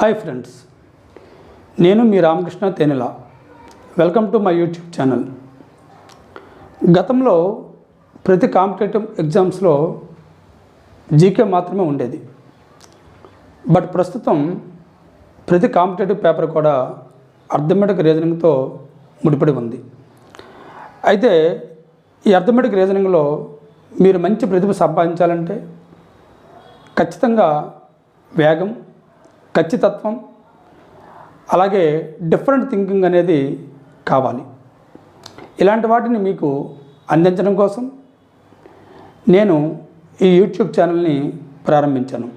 Hi friends, నేను మీ Ramakrishna Tenela. Welcome to my YouTube channel. గతంలో ప్రతి కాంపిటేటివ్ ఎగ్జామ్స్లో జీకే మాత్రమే ఉండేది. బట్ ప్రస్తుతం ప్రతి కాంపిటేటివ్ పేపర్ కూడా అర్థమెటిక్ రీజనింగ్తో ముడిపడి ఉంది. అయితే ఈ అర్థమెటిక్ రీజనింగ్లో మీరు మంచి ప్రతిభ సంపాదించాలంటే ఖచ్చితంగా వేగం, ఖచ్చితత్వం, అలాగే డిఫరెంట్ థింకింగ్ అనేది కావాలి. ఇలాంటి వాటిని మీకు అందించడం కోసం నేను ఈ యూట్యూబ్ ఛానల్ని ప్రారంభించాను.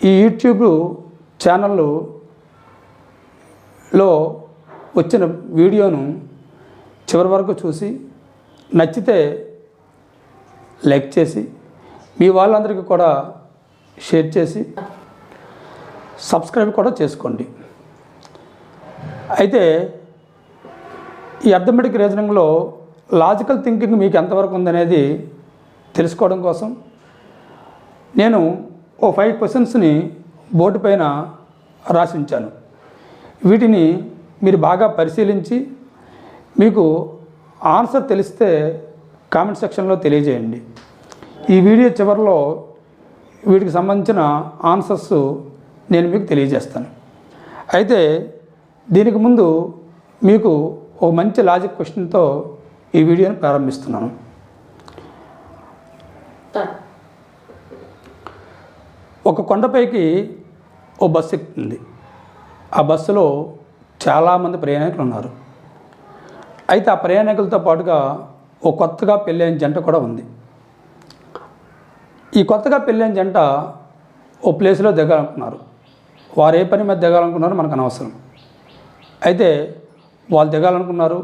ఈ యూట్యూబ్ ఛానల్లో వచ్చిన వీడియోను చివరి వరకు చూసి నచ్చితే లైక్ చేసి మీ వాళ్ళందరికీ కూడా షేర్ చేసి సబ్స్క్రైబ్ కూడా చేసుకోండి. అయితే ఈ అర్థమెటిక్ రీజనింగ్లో లాజికల్ థింకింగ్ మీకు ఎంతవరకు ఉందనేది తెలుసుకోవడం కోసం నేను 5 క్వశ్చన్స్ని బోర్డు పైన రాసి ఉంచాను. వీటిని మీరు బాగా పరిశీలించి మీకు ఆన్సర్ తెలిస్తే కామెంట్ సెక్షన్లో తెలియజేయండి. ఈ వీడియో చివరిలో వీటికి సంబంధించిన ఆన్సర్స్ నేను మీకు తెలియజేస్తాను. అయితే దీనికి ముందు మీకు ఒక మంచి లాజిక్ క్వశ్చన్తో ఈ వీడియోని ప్రారంభిస్తున్నాను. ఒక కొండపైకి ఓ బస్సు ఎక్కుతుంది. ఆ బస్సులో చాలామంది ప్రయాణికులు ఉన్నారు. అయితే ఆ ప్రయాణికులతో పాటుగా ఓ కొత్తగా పెళ్ళైన జంట కూడా ఉంది. ఈ కొత్తగా పెళ్ళైన జంట ఓ ప్లేస్లో దిగాలనుకున్నారు. వారు ఏ పని మీద దిగాలనుకున్నారో మనకు అనవసరం. అయితే వాళ్ళు దిగాలనుకున్నారు,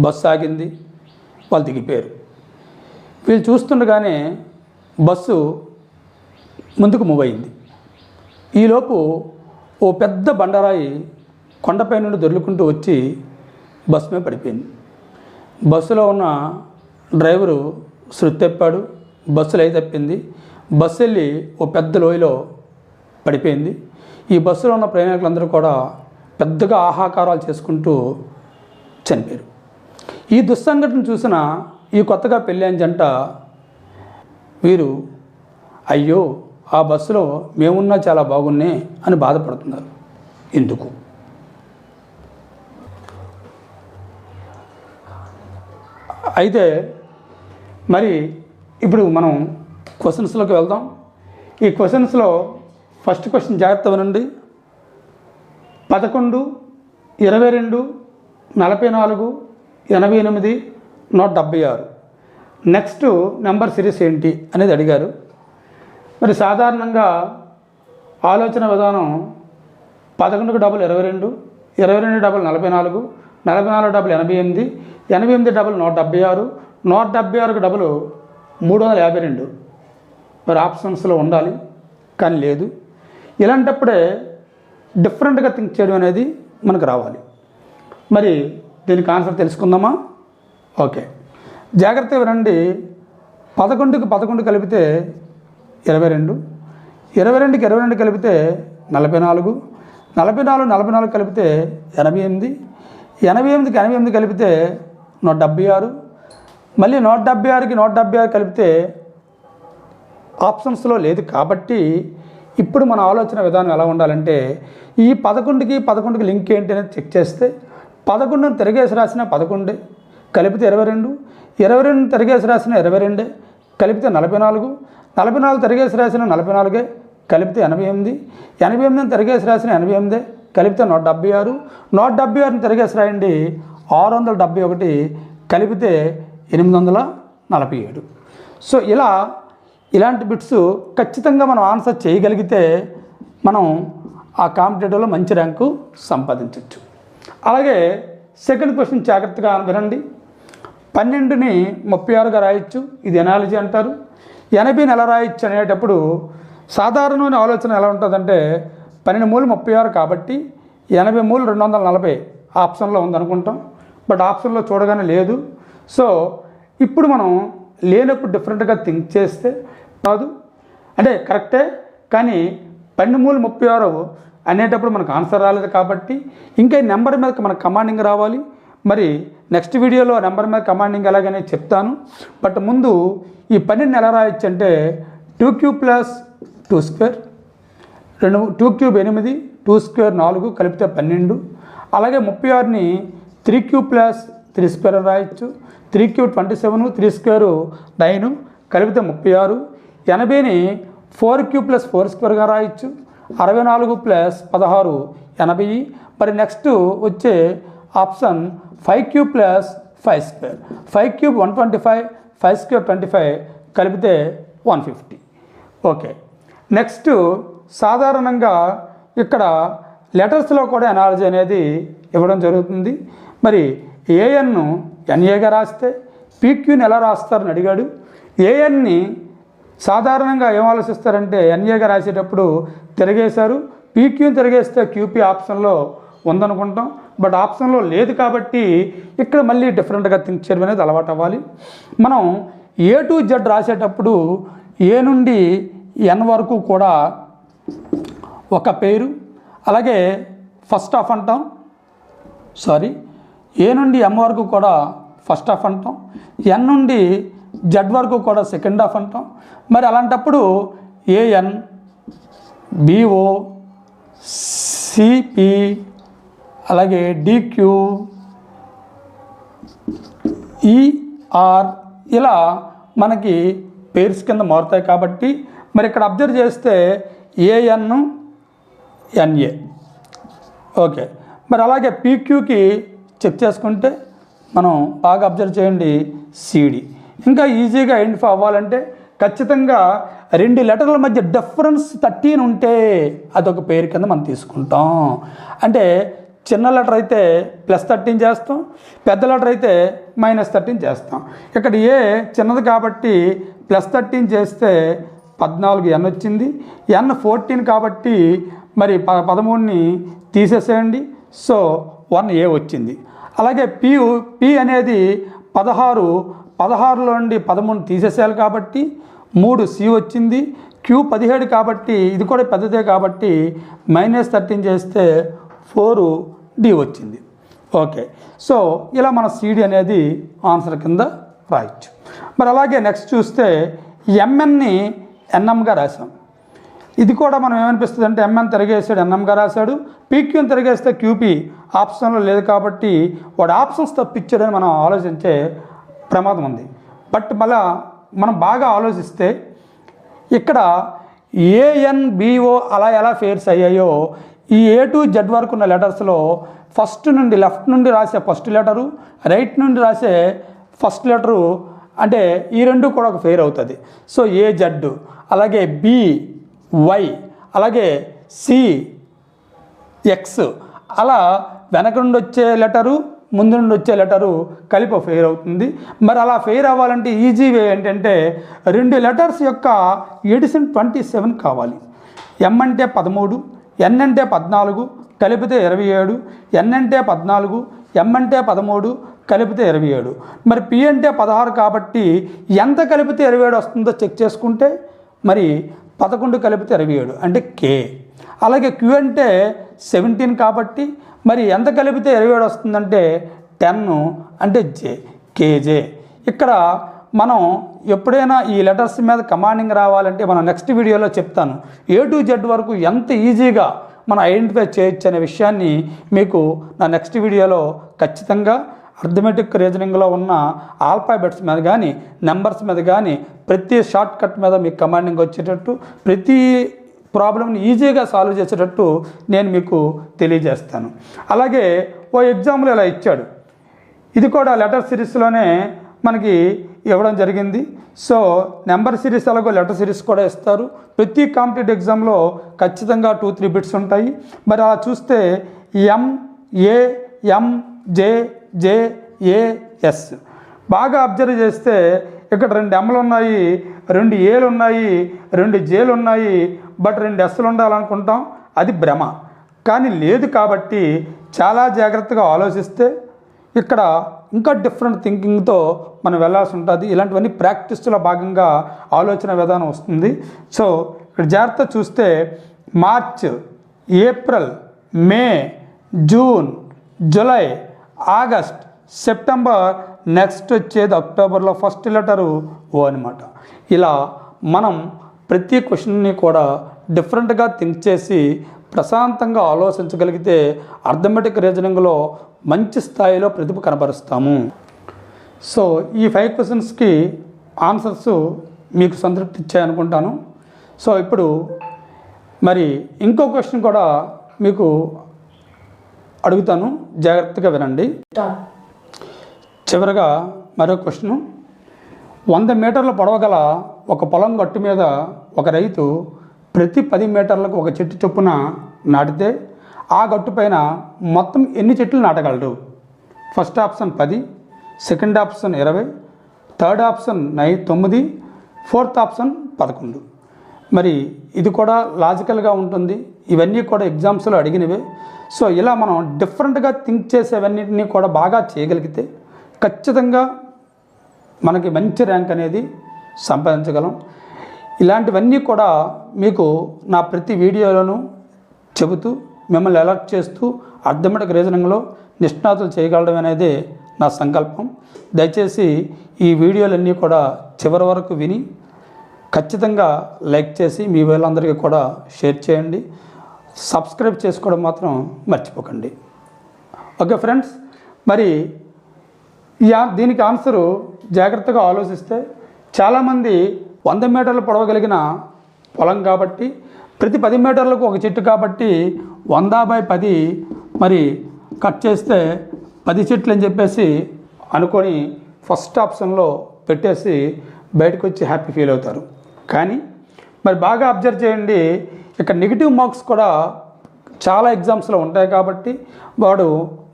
బస్సు ఆగింది, వాళ్ళు దిగిపోయారు. వీళ్ళు చూస్తుండగానే బస్సు ముందుకు మూవ్ అయింది. ఈలోపు ఓ పెద్ద బండరాయి కొండపై నుండి దొర్లుకుంటూ వచ్చి బస్సు మీద పడిపోయింది. బస్సులో ఉన్న డ్రైవరు శృతి తప్పాడు, బస్సులో అయి తప్పింది. బస్సు వెళ్ళి ఓ పెద్ద లోయలో పడిపోయింది. ఈ బస్సులో ఉన్న ప్రయాణికులందరూ కూడా పెద్దగా ఆహాకారాలు చేసుకుంటూ చనిపోయారు. ఈ దుస్సంఘటన చూసిన ఈ కొత్తగా పెళ్ళైన జంట వీరు అయ్యో ఆ బస్సులో మేమున్నా చాలా బాగున్నాయి అని బాధపడుతున్నారు. ఎందుకు? అయితే మరి ఇప్పుడు మనం క్వశ్చన్స్లోకి వెళ్దాం. ఈ క్వశ్చన్స్లో ఫస్ట్ క్వశ్చన్ జాగ్రత్త వినండి. 11, 22, 44, 88, 176 నెక్స్ట్ నెంబర్ సిరీస్ ఏంటి అనేది అడిగారు. మరి సాధారణంగా ఆలోచన విధానం 11కు డబుల్ 22, 22 డబుల్ 44, 44 డబుల్ 88, 88 డబుల్ 176, 176కు డబుల్ 352. మరి ఆప్షన్స్లో ఉండాలి, కానీ లేదు. ఇలాంటప్పుడే డిఫరెంట్గా థింక్ చేయడం అనేది మనకు రావాలి. మరి దీనికి ఆన్సర్ తెలుసుకుందామా? ఓకే, జాగ్రత్తగా వినండి. 11కి 11 కలిపితే 22, 22కి 22 కలిపితే 44, 44 44 కలిపితే 88, 88కి 88 కలిపితే 176, మళ్ళీ 176కి 176 కలిపితే ఆప్షన్స్లో లేదు. కాబట్టి ఇప్పుడు మన ఆలోచన విధానం ఎలా ఉండాలంటే ఈ 11కి 11కి లింక్ ఏంటి అనేది చెక్ చేస్తే 11ను తిరగేసి రాసిన 11 కలిపితే 22, 22 తిరగేసి రాసిన 22 కలిపితే 44, 44 తిరగేసి రాసిన 44 కలిపితే 88, 88 తిరగేసి రాసిన 88 కలిపితే 176, 176ని తిరగేసి రాయండి 671 కలిపితే 847. సో ఇలాంటి బిట్స్ ఖచ్చితంగా మనం ఆన్సర్ చేయగలిగితే మనం ఆ కాంపిటేటివ్లో మంచి ర్యాంకు సంపాదించవచ్చు. అలాగే సెకండ్ క్వశ్చన్ జాగ్రత్తగా వినండి. 12ని 36గా రాయొచ్చు, ఇది ఎనాలజీ అంటారు. 80ని ఎలా రాయొచ్చు అనేటప్పుడు సాధారణమైన ఆలోచన ఎలా ఉంటుందంటే 12 మూలు 36 కాబట్టి 80 మూలు 240 ఆప్షన్లో ఉందనుకుంటాం. బట్ ఆప్షన్లో చూడగానే లేదు. సో ఇప్పుడు మనం లేనప్పుడు డిఫరెంట్గా థింక్ చేస్తే కాదు అంటే కరెక్టే, కానీ 12×36 అనేటప్పుడు మనకు ఆన్సర్ రాలేదు కాబట్టి ఇంకా ఈ నెంబర్ మీద మనకు కమాండింగ్ రావాలి. మరి నెక్స్ట్ వీడియోలో నెంబర్ మీద కమాండింగ్ ఎలాగనే చెప్తాను. బట్ ముందు ఈ 12 ఎలా రాయొచ్చు అంటే 2³ + 2² 2³ 8, 2² 4 కలిపితే 12. అలాగే 36ని 3³ + 3² రాయొచ్చు. 3³ 27, 3² 9 కలిపితే 36. 80ని 4³ + 4² రాయొచ్చు. 64 + 16 80. మరి నెక్స్ట్ వచ్చే ఆప్షన్ 5³ + 5². 5³ 125, 5² 25 కలిపితే 150. ఓకే. నెక్స్ట్ సాధారణంగా ఇక్కడ లెటర్స్లో కూడా ఎనాలజీ అనేది ఇవ్వడం జరుగుతుంది. మరి ఏఎన్ను ఎన్ఏగా రాస్తే పీక్యూని ఎలా రాస్తారని అడిగాడు. ఏఎన్ని సాధారణంగా ఏం ఆలోచిస్తారంటే ఎన్ఏగా రాసేటప్పుడు తిరగేశారు, పీక్యూని తిరగేస్తే క్యూపీ ఆప్షన్లో ఉందనుకుంటాం. బట్ ఆప్షన్లో లేదు కాబట్టి ఇక్కడ మళ్ళీ డిఫరెంట్గా థింక్ చేయడం అనేది అలవాటు అవ్వాలి. మనం A to Z రాసేటప్పుడు ఏ నుండి ఎన్ వరకు కూడా ఒక పేరు, అలాగే ఫస్ట్ హాఫ్ అంటాం. ఏ నుండి ఎం వరకు కూడా ఫస్ట్ హాఫ్ అంటాం. ఎన్ నుండి జెడ్ వరకు కూడా సెకండ్ హాఫ్ అంటాం. మరి అలాంటప్పుడు ఏఎన్, బిఓ, సిపి, అలాగే డిక్యూ, ఈఆర్ ఇలా మనకి పేర్స్ కింద మారుతాయి కాబట్టి మరి ఇక్కడ అబ్జర్వ్ చేస్తే ఏఎన్, ఎన్ఏ. ఓకే. మరి అలాగే పీక్యూకి చెక్ చేసుకుంటే మనం బాగా అబ్జర్వ్ చేయండి సిడి. ఇంకా ఈజీగా ఐడెంటిఫై అవ్వాలంటే ఖచ్చితంగా 2 లెటర్ల మధ్య డిఫరెన్స్ 13 ఉంటే అదొక పేరు కింద మనం తీసుకుంటాం. అంటే చిన్న లెటర్ అయితే +13 చేస్తాం, పెద్ద లెటర్ అయితే -13 చేస్తాం. ఇక్కడ ఏ చిన్నది కాబట్టి +13 చేస్తే 14 ఎన్ వచ్చింది. ఎన్ 14 కాబట్టి మరి 13ని తీసేసేయండి. సో 1 వచ్చింది. అలాగే పి అనేది 16లో నుండి 13 తీసేసేయాలి కాబట్టి 3 వచ్చింది. క్యూ 17 కాబట్టి ఇది కూడా పెద్దదే కాబట్టి -13 చేస్తే 4 వచ్చింది. ఓకే. సో ఇలా మన సిడి అనేది ఆన్సర్ కింద రాయొచ్చు. మరి అలాగే నెక్స్ట్ చూస్తే ఎంఎన్ని ఎన్ఎంగా రాసాం. ఇది కూడా మనం ఏమనిపిస్తుంది అంటే ఎంఎన్ తిరిగేసాడు ఎన్ఎంగా రాశాడు, పీక్యూని తిరిగేస్తే క్యూపీ ఆప్షన్లో లేదు కాబట్టి వాడు ఆప్షన్స్ తప్పించాడని మనం ఆలోచించే ప్రమాదం ఉంది. బట్ మళ్ళా మనం బాగా ఆలోచిస్తే ఇక్కడ ఏఎన్బిఓ అలా ఎలా ఫేర్స్ అయ్యాయో ఈ A to Z వరకు ఉన్న లెటర్స్లో ఫస్ట్ నుండి లెఫ్ట్ నుండి రాసే ఫస్ట్ లెటరు, రైట్ నుండి రాసే ఫస్ట్ లెటరు అంటే ఈ రెండు కూడా ఒక ఫెయిర్ అవుతుంది. సో AZ, అలాగే BY, అలాగే CX అలా వెనక నుండి వచ్చే లెటరు ముందు నుండి వచ్చే లెటరు కలిపి ఫెయిర్ అవుతుంది. మరి అలా ఫెయిర్ అవ్వాలంటే ఈజీ వే ఏంటంటే 2 లెటర్స్ యొక్క ఎడిషన్ 27 కావాలి. ఎం అంటే 13, ఎన్ అంటే 14 కలిపితే 27, ఎన్ అంటే 14, ఎం అంటే 13 కలిపితే 27. మరి పి అంటే 16 కాబట్టి ఎంత కలిపితే 27 వస్తుందో చెక్ చేసుకుంటే మరి 11 కలిపితే 27 అంటే కే. అలాగే క్యూ అంటే 17 కాబట్టి మరి ఎంత కలిపితే 27 వస్తుందంటే 10 అంటే కేజే. ఇక్కడ మనం ఎప్పుడైనా ఈ లెటర్స్ మీద కమాండింగ్ రావాలంటే మనం నెక్స్ట్ వీడియోలో చెప్తాను. A to Z వరకు ఎంత ఈజీగా మనం ఐడెంటిఫై చేయొచ్చు అనే విషయాన్ని మీకు నా నెక్స్ట్ వీడియోలో ఖచ్చితంగా అర్థమెటిక్ రీజనింగ్లో ఉన్న ఆల్ఫాబెట్స్ మీద కానీ నెంబర్స్ మీద కానీ ప్రతి షార్ట్ కట్ మీద మీకు కమాండింగ్ వచ్చేటట్టు ప్రతి ప్రాబ్లమ్ని ఈజీగా సాల్వ్ చేసేటట్టు నేను మీకు తెలియజేస్తాను. అలాగే ఓ ఎగ్జాంపుల్ ఇలా ఇచ్చాడు. ఇది కూడా లెటర్ సిరీస్లోనే మనకి ఇవ్వడం జరిగింది. సో నెంబర్ సిరీస్ అలాగో లెటర్ సిరీస్ కూడా ఇస్తారు. ప్రతి కాంపిటేటివ్ ఎగ్జామ్లో ఖచ్చితంగా 2-3 బిట్స్ ఉంటాయి. మరి అలా చూస్తే MAMJJAS బాగా అబ్జర్వ్ చేస్తే ఇక్కడ 2 Mలు ఉన్నాయి, 2 Aలు ఉన్నాయి, 2 Jలు ఉన్నాయి. బట్ 2 Sలు ఉండాలనుకుంటాం, అది భ్రమ. కానీ లేదు కాబట్టి చాలా జాగ్రత్తగా ఆలోచిస్తే ఇక్కడ ఇంకా డిఫరెంట్ థింకింగ్తో మనం వెళ్ళాల్సి ఉంటుంది. ఇలాంటివన్నీ ప్రాక్టీస్లో భాగంగా ఆలోచన విధానం వస్తుంది. సో ఇక్కడ జాగ్రత్త చూస్తే March, April, May, June, July, August, September, next వచ్చేది అక్టోబర్లో ఫస్ట్ లెటరు ఓ అనమాట. ఇలా మనం ప్రతి క్వశ్చన్ని కూడా డిఫరెంట్గా థింక్ చేసి ప్రశాంతంగా ఆలోచించగలిగితే అర్థమెటిక్ రీజనింగ్లో మంచి స్థాయిలో ప్రతిభ కనబరుస్తాము. సో ఈ 5 క్వశ్చన్స్కి ఆన్సర్స్ మీకు సంతృప్తి ఇచ్చాయనుకుంటాను. సో ఇప్పుడు మరి ఇంకో క్వశ్చన్ కూడా మీకు అడుగుతాను, జాగ్రత్తగా వినండి. చివరగా మరో క్వశ్చను. 100 మీటర్ల పొడవగల ఒక పొలం గట్టు మీద ఒక రైతు ప్రతి 10 మీటర్లకు ఒక చెట్టు చొప్పున నాటితే ఆ గట్టు పైన మొత్తం ఎన్ని చెట్లు నాటగలరు? First option 10, second option 20, third option 9, fourth option 11. మరి ఇది కూడా లాజికల్గా ఉంటుంది. ఇవన్నీ కూడా ఎగ్జామ్స్లో అడిగినవే. సో ఇలా మనం డిఫరెంట్గా థింక్ చేసేవన్నింటినీ కూడా బాగా చేయగలిగితే ఖచ్చితంగా మనకి మంచి ర్యాంక్ అనేది సంపాదించగలం. ఇలాంటివన్నీ కూడా మీకు నా ప్రతి వీడియోలోనూ చెబుతూ మిమ్మల్ని అలర్ట్ చేస్తూ అర్థమెటిక్ రీజనింగ్లో నిష్ణాతులు చేయగలడం అనేది నా సంకల్పం. దయచేసి ఈ వీడియోలన్నీ కూడా చివరి వరకు విని ఖచ్చితంగా లైక్ చేసి మీ వాళ్ళందరికీ కూడా షేర్ చేయండి. సబ్స్క్రైబ్ చేసుకోవడం మాత్రం మర్చిపోకండి. ఓకే ఫ్రెండ్స్, మరి దీనికి ఆన్సరు జాగ్రత్తగా ఆలోచిస్తే చాలామంది 100 మీటర్లు పొడవగలిగిన పొలం కాబట్టి ప్రతి 10 మీటర్లకు ఒక చెట్టు కాబట్టి 100/10 మరి కట్ చేస్తే 10 చెట్లు అని చెప్పేసి అనుకొని ఫస్ట్ ఆప్షన్లో పెట్టేసి బయటకు వచ్చి హ్యాపీ ఫీల్ అవుతారు. కానీ మరి బాగా అబ్జర్వ్ చేయండి, ఇక్కడ నెగిటివ్ మార్క్స్ కూడా చాలా ఎగ్జామ్స్లో ఉంటాయి కాబట్టి వాడు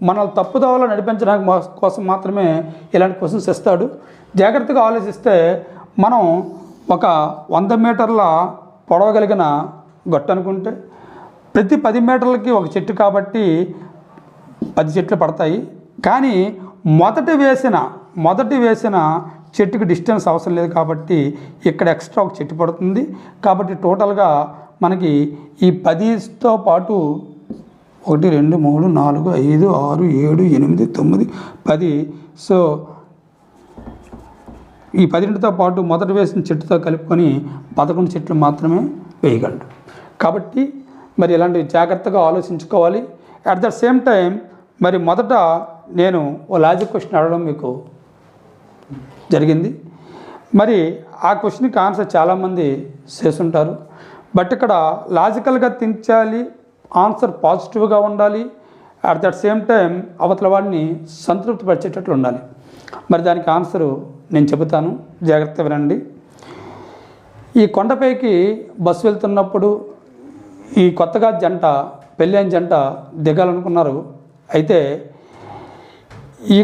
మనల్ని తప్పుదోవలో నడిపించడానికి కోసం మాత్రమే ఇలాంటి క్వశ్చన్స్ ఇస్తాడు. జాగ్రత్తగా ఆలోచిస్తే మనం ఒక 100 మీటర్ల పొడవగలిగిన గొట్టు అనుకుంటే ప్రతి 10 మీటర్లకి ఒక చెట్టు కాబట్టి 10 చెట్లు పడతాయి. కానీ మొదటి వేసిన చెట్టుకి డిస్టెన్స్ అవసరం లేదు కాబట్టి ఇక్కడ ఎక్స్ట్రా ఒక చెట్టు పడుతుంది. కాబట్టి టోటల్గా మనకి ఈ 10తో పాటు 1 2 3 4 5 6 7 8 9 10. సో ఈ 12తో పాటు మొదట వేసిన చెట్టుతో కలుపుకొని 11 చెట్లు మాత్రమే వేయగలడు. కాబట్టి మరి ఇలాంటివి జాగ్రత్తగా ఆలోచించుకోవాలి. అట్ ద సేమ్ టైం మరి మొదట నేను ఓ లాజిక్ క్వశ్చన్ అడగడం మీకు జరిగింది. మరి ఆ క్వశ్చన్కి ఆన్సర్ చాలామంది చేస్తుంటారు. బట్ ఇక్కడ లాజికల్గా థింక్ చేయాలి, ఆన్సర్ పాజిటివ్గా ఉండాలి, అట్ దట్ సేమ్ టైం అవతల వాడిని సంతృప్తి పరిచేటట్లు ఉండాలి. మరి దానికి ఆన్సరు నేను చెబుతాను, జాగ్రత్త వినండి. ఈ కొండపైకి బస్సు వెళ్తున్నప్పుడు ఈ కొత్తగా పెళ్ళైన జంట దిగాలనుకున్నారు. అయితే ఈ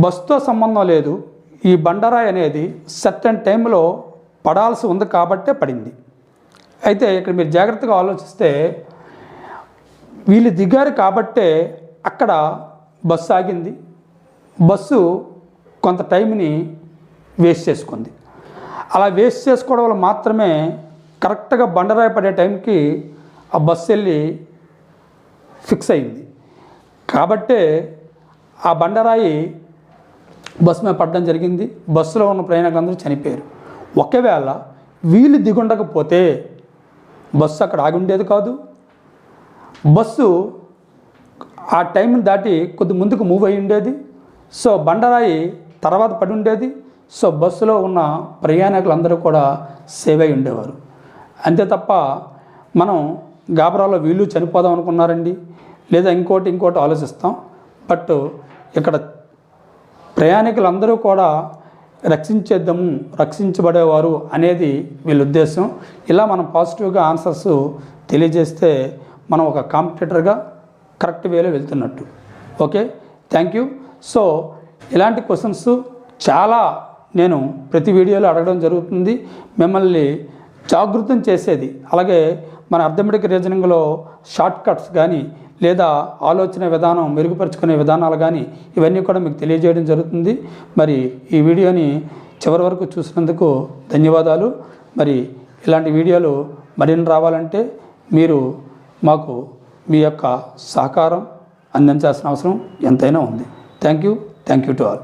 బస్సుతో సంబంధం లేదు, ఈ బండరాయి అనేది సర్టెన్ టైంలో పడాల్సి ఉంది కాబట్టే పడింది. అయితే ఇక్కడ మీరు జాగ్రత్తగా ఆలోచిస్తే వీళ్ళు దిగారు కాబట్టే అక్కడ బస్సు ఆగింది. బస్సు కొంత టైంని వేస్ట్ చేసుకుంది. అలా వేస్ట్ చేసుకోవడం వల్ల మాత్రమే కరెక్ట్గా బండరాయి పడే టైంకి ఆ బస్సు వెళ్ళి ఫిక్స్ అయింది. కాబట్టే ఆ బండరాయి బస్సు మీద పడడం జరిగింది. బస్సులో ఉన్న ప్రయాణికులందరూ చనిపోయారు. ఒకవేళ వీళ్ళు దిగుండకపోతే బస్సు అక్కడ ఆగి ఉండేది కాదు. బస్సు ఆ టైంని దాటి కొద్ది ముందుకు మూవ్ అయ్యి ఉండేది. సో బండరాయి తర్వాత పడి ఉండేది. సో బస్సులో ఉన్న ప్రయాణికులందరూ కూడా సేవ్ అయి ఉండేవారు. అంతే తప్ప మనం గాబరాలో వీళ్ళు చనిపోదాం అనుకున్నారండి, లేదా ఇంకోటి ఆలోచిస్తాం. బట్ ఇక్కడ ప్రయాణికులందరూ కూడా రక్షించబడేవారు అనేది వీళ్ళ ఉద్దేశం. ఇలా మనం పాజిటివ్గా ఆన్సర్స్ తెలియజేస్తే మనం ఒక కాంపిటేటర్గా కరెక్ట్ వేలో వెళ్తున్నట్టు. Okay, thank you. సో ఇలాంటి క్వశ్చన్స్ చాలా నేను ప్రతి వీడియోలో అడగడం జరుగుతుంది, మిమ్మల్ని జాగృతం చేసేది. అలాగే మన అర్థమెటిక్ రీజనింగ్లో షార్ట్ కట్స్ కానీ లేదా ఆలోచన విధానం మెరుగుపరుచుకునే విధానాలు కానీ ఇవన్నీ కూడా మీకు తెలియజేయడం జరుగుతుంది. మరి ఈ వీడియోని చివరి వరకు చూసినందుకు ధన్యవాదాలు. మరి ఇలాంటి వీడియోలు మరిన్ని రావాలంటే మీరు మాకు మీ యొక్క సహకారం అందించాల్సిన అవసరం ఎంతైనా ఉంది. Thank you to all.